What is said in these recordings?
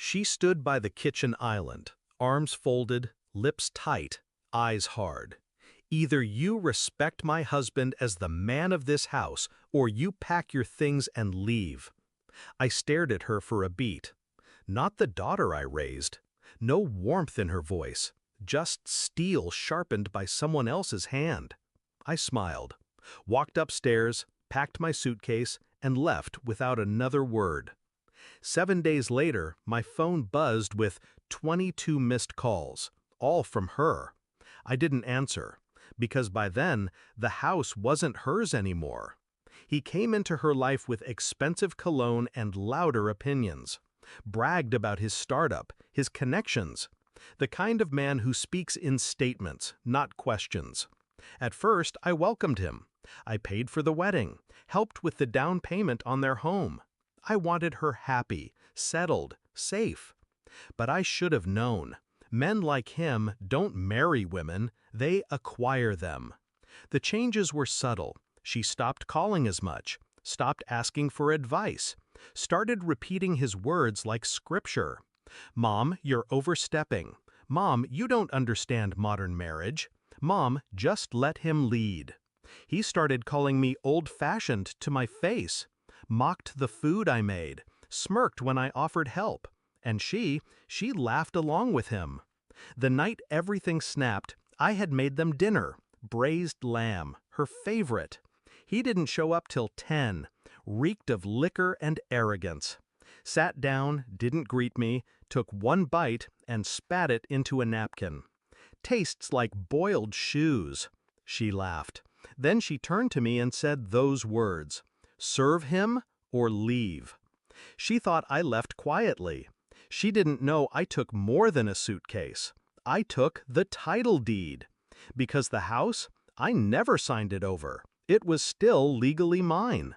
She stood by the kitchen island, arms folded, lips tight, eyes hard. Either you respect my husband as the man of this house, or you pack your things and leave. I stared at her for a beat. Not the daughter I raised. No warmth in her voice, just steel sharpened by someone else's hand. I smiled, walked upstairs, packed my suitcase, and left without another word. 7 days later, my phone buzzed with 22 missed calls, all from her. I didn't answer, because by then, the house wasn't hers anymore. He came into her life with expensive cologne and louder opinions, bragged about his startup, his connections, the kind of man who speaks in statements, not questions. At first, I welcomed him. I paid for the wedding, helped with the down payment on their home. I wanted her happy, settled, safe. But I should have known. Men like him don't marry women, they acquire them. The changes were subtle. She stopped calling as much, stopped asking for advice, started repeating his words like scripture. Mom, you're overstepping. Mom, you don't understand modern marriage. Mom, just let him lead. He started calling me old-fashioned to my face, mocked the food I made, smirked when I offered help, and she laughed along with him. The night everything snapped, I had made them dinner, braised lamb, her favorite. He didn't show up till 10, reeked of liquor and arrogance. Sat down, didn't greet me, took one bite and spat it into a napkin. Tastes like boiled shoes. She laughed. Then she turned to me and said those words, serve him or leave. She thought I left quietly. She didn't know I took more than a suitcase. I took the title deed. Because the house, I never signed it over. It was still legally mine.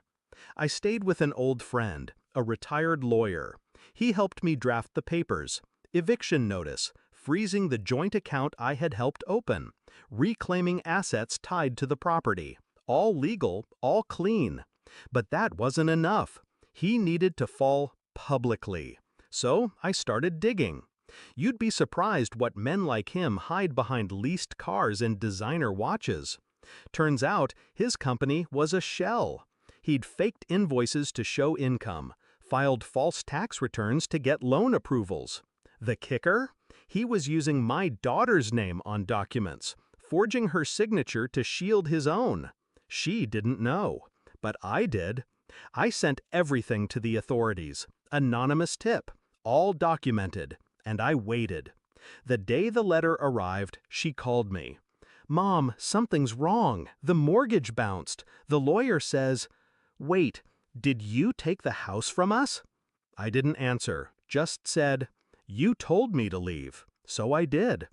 I stayed with an old friend, a retired lawyer. He helped me draft the papers, eviction notice, freezing the joint account I had helped open, reclaiming assets tied to the property. All legal, all clean. But that wasn't enough. He needed to fall publicly. So I started digging. You'd be surprised what men like him hide behind leased cars and designer watches. Turns out his company was a shell. He'd faked invoices to show income, filed false tax returns to get loan approvals. The kicker? He was using my daughter's name on documents, forging her signature to shield his own. She didn't know, but I did. I sent everything to the authorities, anonymous tip, all documented, and I waited. The day the letter arrived, she called me. Mom, something's wrong. The mortgage bounced. The lawyer says, wait, did you take the house from us? I didn't answer, just said, you told me to leave. So I did.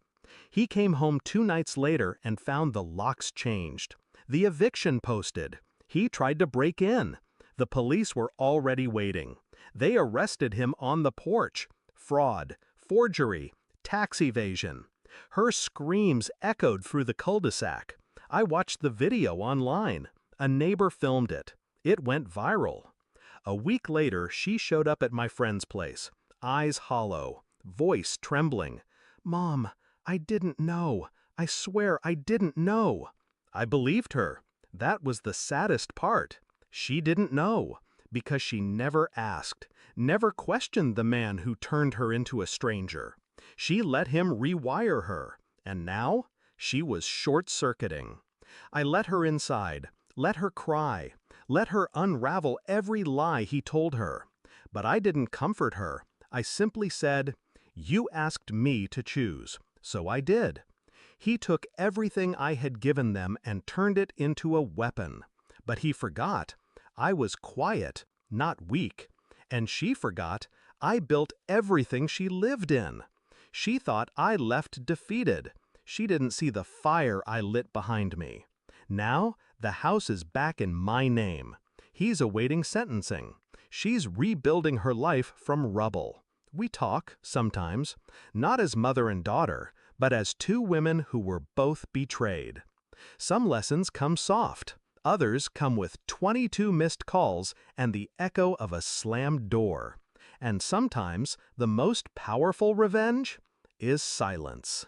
He came home 2 nights later and found the locks changed. The eviction posted. He tried to break in. The police were already waiting. They arrested him on the porch. Fraud, forgery, tax evasion. Her screams echoed through the cul-de-sac. I watched the video online. A neighbor filmed it. It went viral. A week later, she showed up at my friend's place, eyes hollow, voice trembling. Mom, I didn't know. I swear I didn't know. I believed her. That was the saddest part. She didn't know, because she never asked, never questioned the man who turned her into a stranger. She let him rewire her, and now she was short-circuiting. I let her inside, let her cry, let her unravel every lie he told her. But I didn't comfort her. I simply said, you asked me to choose, so I did. He took everything I had given them and turned it into a weapon. But he forgot. I was quiet, not weak. And she forgot. I built everything she lived in. She thought I left defeated. She didn't see the fire I lit behind me. Now, the house is back in my name. He's awaiting sentencing. She's rebuilding her life from rubble. We talk, sometimes, not as mother and daughter, but as 2 women who were both betrayed. Some lessons come soft. Others come with 22 missed calls and the echo of a slammed door. And sometimes the most powerful revenge is silence.